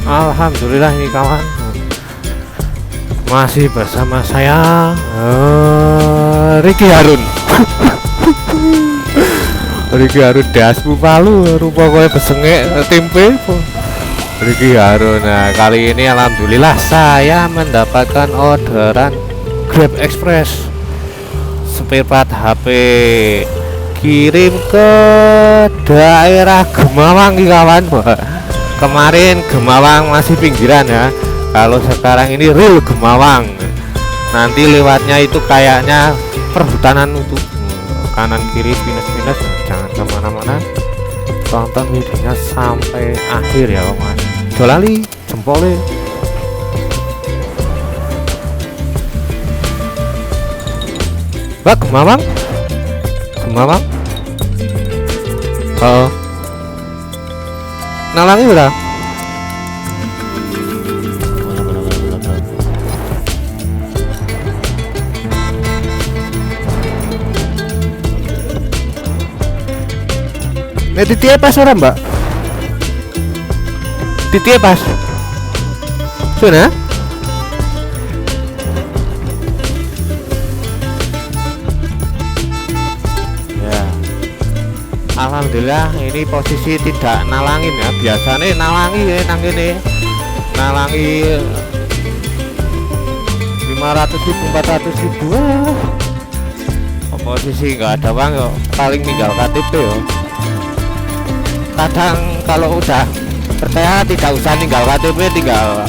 Alhamdulillah ini kawan masih bersama saya Ricky Harun. Ricky Harun dasmu palu rupa kowe besengek tempe. Ricky Harun. Nah, kali ini alhamdulillah saya mendapatkan orderan Grab Express spare part HP kirim ke daerah Gemawang nih kawan. Kemarin Gemawang masih pinggiran ya. Kalau sekarang ini real Gemawang. Nanti lewatnya itu kayaknya perhutanan untuk kanan kiri pinus-pinus. Jangan kemana-mana, tonton videonya sampai akhir ya kawan. Jolali jempolnya. Wah, Gemawang. Gemawang. Oh. Nalangi udah. Titiknya pas orang mbak? Titiknya pas? Sudah? Ya. Alhamdulillah ini posisi tidak nalangin ya. Biasanya nalangi ya nang ini. Nalangi 500.000 400.000. Posisi nggak ada uang yo, paling tinggal KTP yo. Kadang kalau udah percaya tidak usah tinggal KTP, tinggal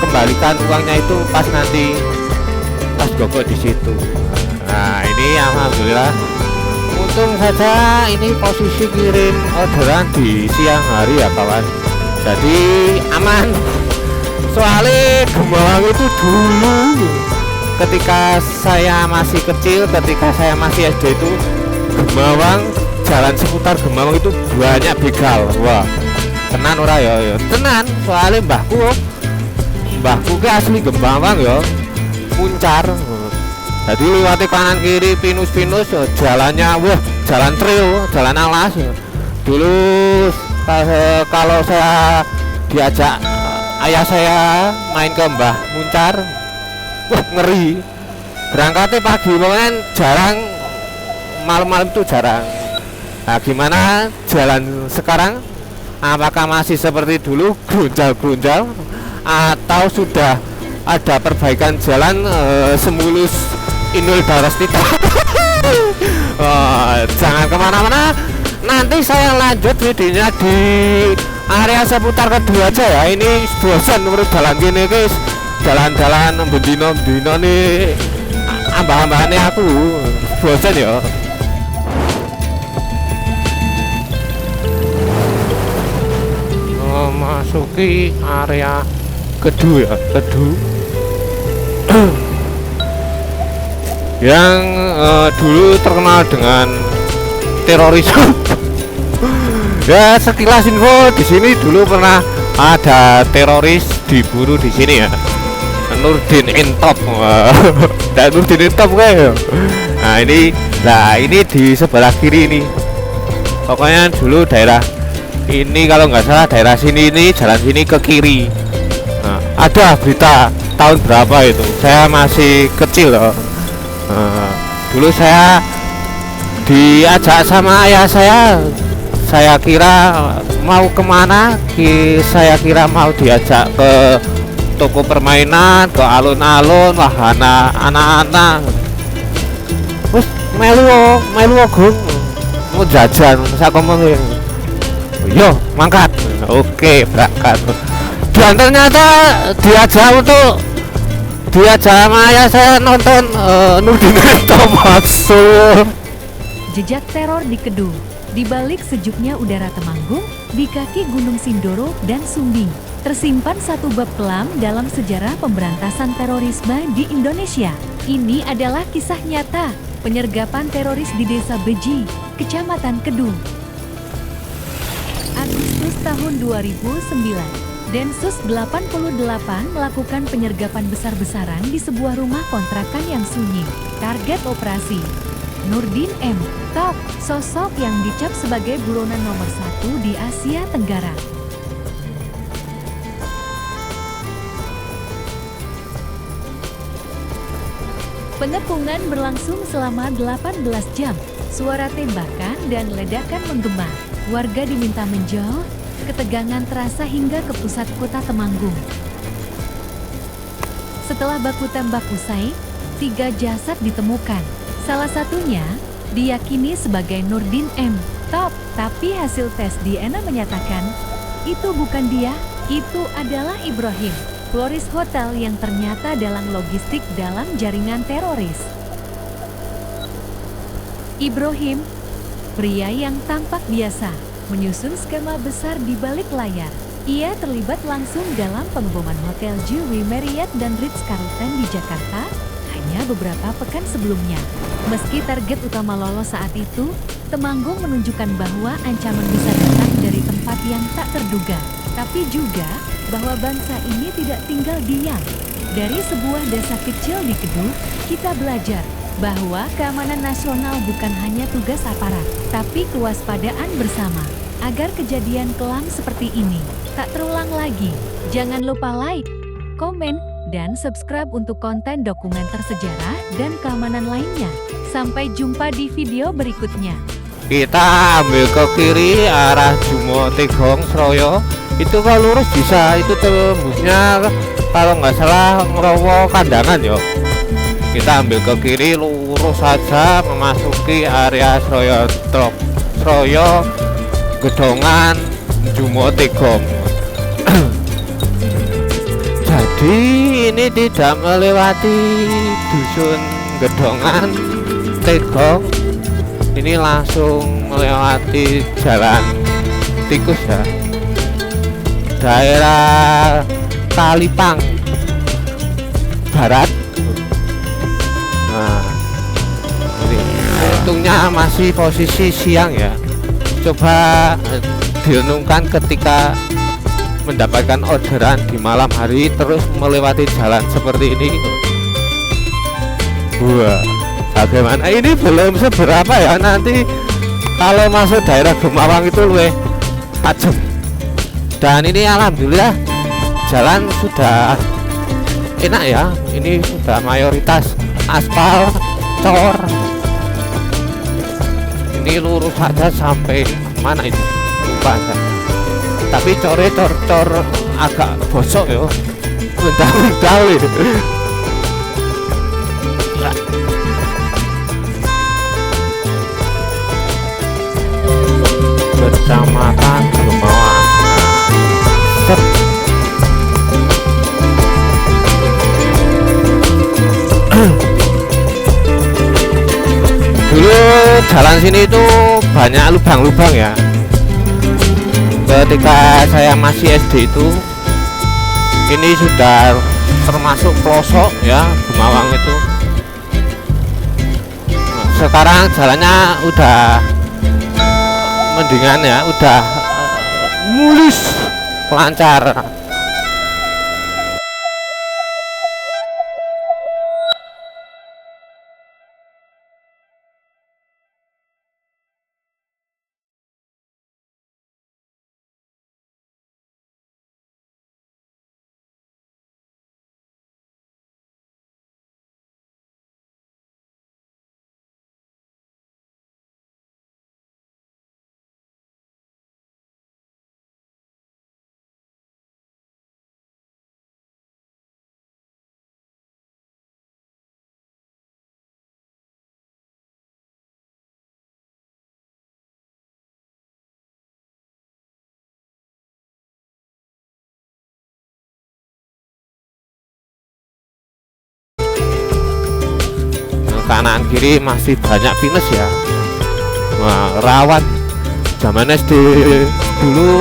kembalikan uangnya itu pas nanti pas gogo di situ. Nah ini alhamdulillah untung saja ini posisi kirim orderan di siang hari ya kawan, jadi aman. Soalnya Gemawang itu dulu ketika saya masih kecil, ketika saya masih SD itu Gemawang, jalan seputar Gemawang itu banyak begal. Wah, tenan ora ya? Tenan, soalnya mbahku ke asli Gemawang ya, Muncar. Jadi lewati kanan kiri pinus-pinus, jalannya wah, jalan trail, jalan alas. Dulu kalau saya diajak ayah saya main ke Mbah Muncar, wah ngeri. Berangkatnya pagi, pokoknya jarang, malam-malam tuh jarang. Nah gimana jalan sekarang? Apakah masih seperti dulu, grunjal-grunjal, atau sudah ada perbaikan jalan semulus Inul Daratista? Jangan kemana-mana, nanti saya lanjut videonya di area seputar kedua aja ya. Ini bosan menurut jalan gini guys, jalan-jalan bendino nih ambah-ambahannya aku bosan ya. Masuki area kedua ya, yang dulu terkenal dengan terorisme. Ya sekilas info, di sini dulu pernah ada teroris diburu di sini ya. Nurdin Intop. Dan Nurdin Intop kayak. Nah ini di sebelah kiri ini. Pokoknya dulu daerah ini kalau nggak salah daerah sini ini jalan sini ke kiri. Nah, ada berita tahun berapa itu? Saya masih kecil loh. Dulu saya diajak sama ayah saya kira mau kemana, saya kira mau diajak ke toko permainan, ke alun-alun, wahana anak-anak. Terus melu gung mau jajan, saya ngomong yo mangkat, oke berangkat. Dan ternyata diajak sama ayah saya nonton Nurdin Intop masuk. Jejak teror di Kedung. Di balik sejuknya udara Temanggung, di kaki Gunung Sindoro dan Sumbing, tersimpan satu bab kelam dalam sejarah pemberantasan terorisme di Indonesia. Ini adalah kisah nyata penyergapan teroris di Desa Beji, Kecamatan Kedung. Agustus tahun 2009, Densus 88 melakukan penyergapan besar-besaran di sebuah rumah kontrakan yang sunyi. Target operasi Nurdin M. Top, sosok yang dicap sebagai buronan nomor 1 di Asia Tenggara. Pengepungan berlangsung selama 18 jam. Suara tembakan dan ledakan menggema. Warga diminta menjauh. Ketegangan terasa hingga ke pusat kota Temanggung. Setelah baku tembak usai, 3 jasad ditemukan. Salah satunya diyakini sebagai Nurdin M. Top, tapi hasil tes DNA menyatakan itu bukan dia, itu adalah Ibrahim, floris hotel yang ternyata dalam logistik dalam jaringan teroris. Ibrahim, pria yang tampak biasa, menyusun skema besar di balik layar. Ia terlibat langsung dalam pengeboman Hotel Jewel Marriott dan Ritz-Carlton di Jakarta hanya beberapa pekan sebelumnya. Meski target utama lolos saat itu, Temanggung menunjukkan bahwa ancaman bisa datang dari tempat yang tak terduga. Tapi juga bahwa bangsa ini tidak tinggal diam. Dari sebuah desa kecil di Keduh, kita belajar bahwa keamanan nasional bukan hanya tugas aparat, tapi kewaspadaan bersama. Agar kejadian kelam seperti ini tak terulang lagi, jangan lupa like, komen, dan subscribe untuk konten dokumenter sejarah dan keamanan lainnya. Sampai jumpa di video berikutnya. Kita ambil ke kiri arah Jumo Tegong Seroyo. Itu kalau lurus bisa, itu tembusnya kalau nggak salah Ngerowo Kandangan yo. Kita ambil ke kiri lurus saja memasuki area Seroyo Gedongan Jumo Tegong. Jadi ini tidak melewati dusun Gedongan Tegong, ini langsung melewati jalan tikus ya, daerah Talipang Barat. Nah, ini untungnya masih posisi siang ya. Coba direnungkan ketika mendapatkan orderan di malam hari terus melewati jalan seperti ini. Wah, bagaimana? Ini belum seberapa ya, nanti kalau masuk daerah Gemawang itu luwih tajam. Dan ini alhamdulillah jalan sudah enak ya, ini sudah mayoritas aspal, cor. Ini lurus saja sampai mana itu? Lupa ya. Tapi cor agak bosok yo. Bentar-bentar itu. Kecamatan Gemawang. Set. Dulu jalan sini itu banyak lubang-lubang ya. Ketika saya masih SD itu, ini sudah termasuk pelosok ya Gemawang itu. Sekarang jalannya udah mendingan ya, udah mulus, lancar. Kanan kiri masih banyak pinus ya. Wah, rawan. Zaman SD dulu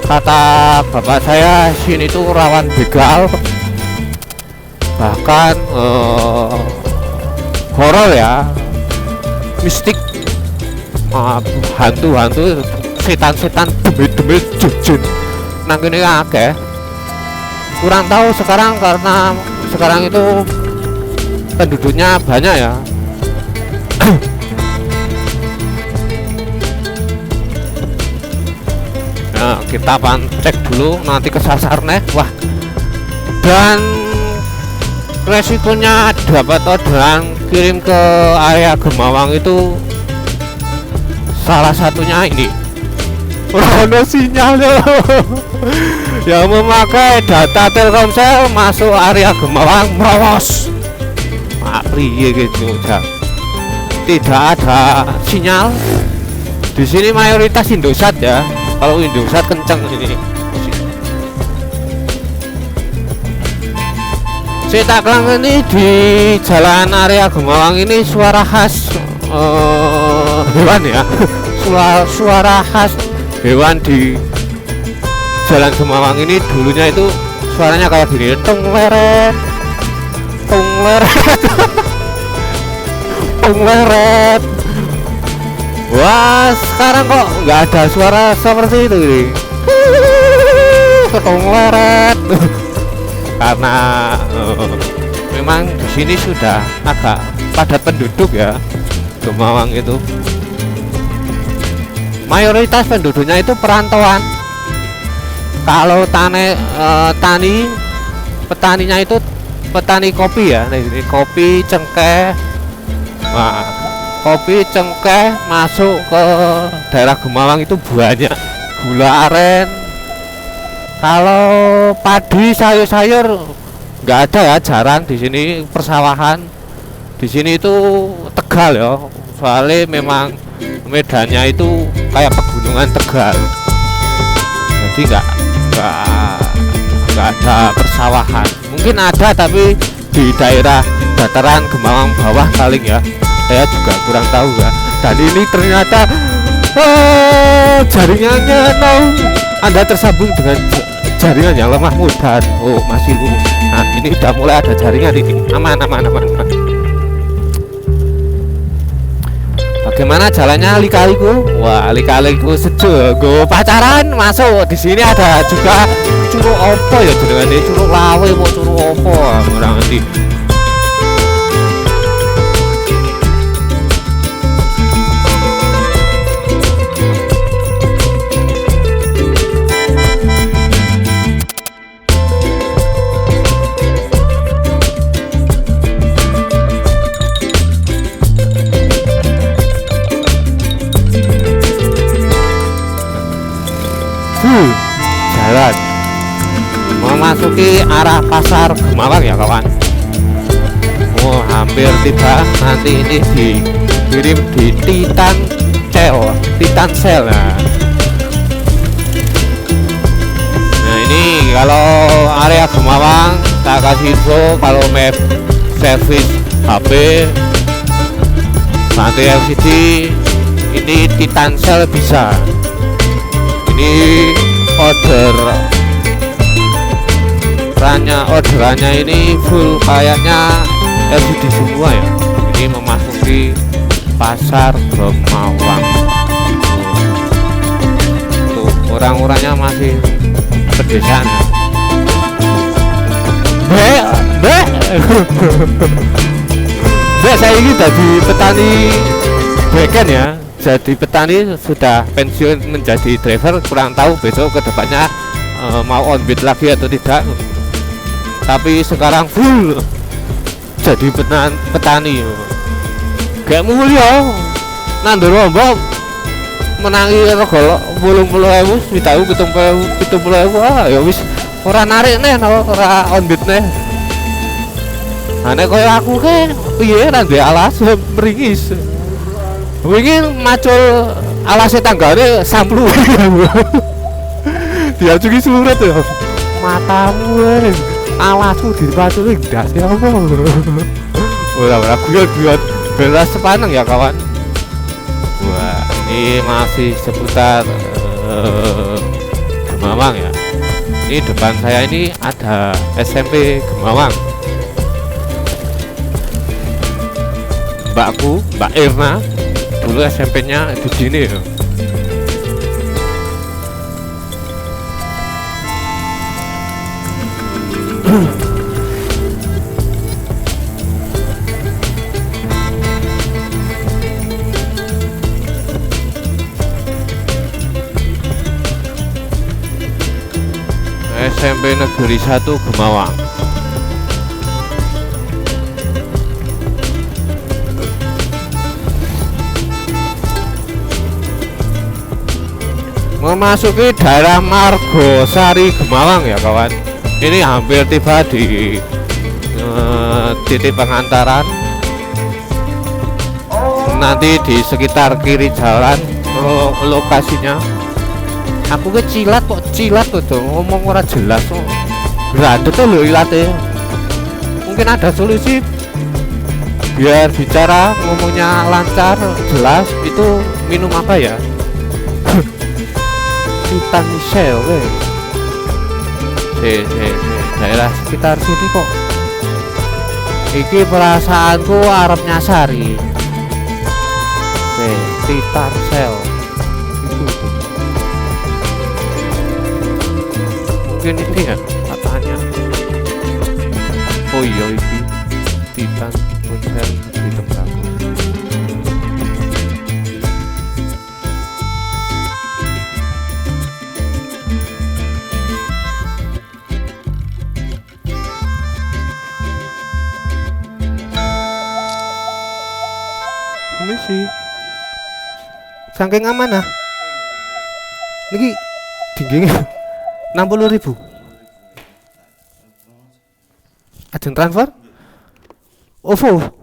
kata bapak saya sini tuh rawan begal, bahkan horor ya, mistik, hantu-hantu, setan-setan, demit-demit, jin-jin nang kene akeh. Kurang tahu sekarang karena sekarang itu penduduknya banyak ya, Nah, kita cek dulu nanti kesasar nih. Wah, dan resikonya dapat orderan kirim ke area Gemawang itu salah satunya ini, ono sinyal yang memakai data Telkomsel masuk area Gemawang merowos. Priye gitu, tidak ada sinyal. Di sini mayoritas Indosat ya. Kalau Indosat kenceng ini. Saya tak kelang ini di jalan area Gemawang ini suara khas hewan ya. Suara khas hewan di jalan Gemawang ini dulunya itu suaranya kayak gini, tung leret, tung leret, tung leret. Wah, sekarang kok nggak ada suara seperti itu nih. Tung leret. Karena memang di sini sudah agak padat penduduk ya, Gemawang itu. Mayoritas penduduknya itu perantauan. Kalau petaninya itu petani kopi ya, ini kopi cengkeh. Nah, kopi cengkeh masuk ke daerah Gemawang itu banyak, gula aren. Kalau padi sayur-sayur nggak ada ya, jarang di sini. Persawahan di sini itu Tegal ya, soalnya memang medannya itu kayak pegunungan Tegal, jadi nggak ada persawahan. Mungkin ada tapi di daerah dataran Gemawang bawah kali ya, saya juga kurang tahu ya. Dan ini ternyata jaringannya Anda tersambung dengan jaringan yang lemah mudah. Oh, masih lurus. Nah, ini udah mulai ada jaringan ini. Aman. Bagaimana jalannya lika-liku? Wah, lika-liku sejuk. Go pacaran masuk. Di sini ada juga curug opo ya jenengane, curug lawe mau curug opo orang nanti. Jalan memasuki arah pasar Gemawang ya kawan. Oh, hampir tiba. Nanti ini dikirim di Titan Cell. Nah, ini kalau area Gemawang tak kasih info, kalau map service HP nanti LCD ini Titan Cell bisa. Ini orderannya ini full kayaknya LCD semua ya. Ini memasuki pasar Gemawang. Tuh, orang-orangnya masih pedesaan ya. Saya ini dari petani beken ya. Jadi petani sudah pensiun menjadi driver, kurang tahu besok kedepannya mau on beat lagi atau tidak. Tapi sekarang full jadi petani. Gak mulia nandur rombong menangi rego 80.000, 70.000 ya wis ora narik nih, ora on beat nih. Ane koyo aku ke piye nang alas meringis. Wingi macul alase tanggane samplu. Dia juga surat ya. Matamu alasku dipaculi ndas ya apa. Ora guyon belas sepaneng ya kawan. Wah, ini masih seputar Gemawang ya. Ini depan saya ini ada SMP Gemawang. Mbakku, Mbak Irna, dulu SMP-nya di sini ya. SMP Negeri 1 Gemawang. Memasuki daerah Margosari Gemawang ya kawan. Ini hampir tiba di titik pengantaran. Nanti di sekitar kiri jalan lokasinya. Aku kecilat kok tuh ngomong ora jelas kok. Berada tuh lo ilate. Mungkin ada solusi biar bicara ngomongnya lancar jelas. Itu minum apa ya? Titan Michel daerah sekitar sini kok iki perasaanku arep nyasari Titan Shell itu mungkin ini ya katanya. Oh iya ini Titan Shell di tempatku. Misi saking amanah niki tingginya 60.000 ajeng transfer OVO